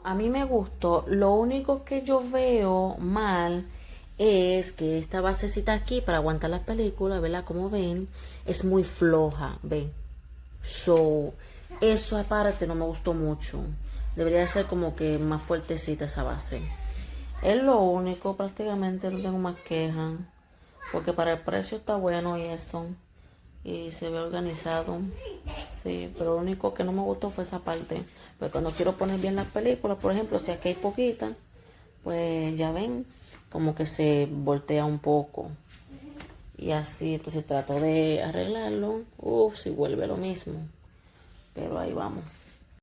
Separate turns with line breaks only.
A mí me gustó. Lo único que yo veo mal es que esta basecita aquí para aguantar las películas, ¿verdad? Como ven, es muy floja, ¿ven? So, eso aparte no me gustó mucho. Debería ser como que más fuertecita esa base. Es lo único, prácticamente no tengo más quejas. Porque para el precio está bueno y eso. Y se ve organizado. Sí, pero lo único que no me gustó fue esa parte. Pues cuando quiero poner bien las películas, por ejemplo, si aquí hay poquita, pues ya ven, como que se voltea un poco. Y así, entonces trato de arreglarlo. Uf, si vuelve lo mismo. Pero ahí vamos.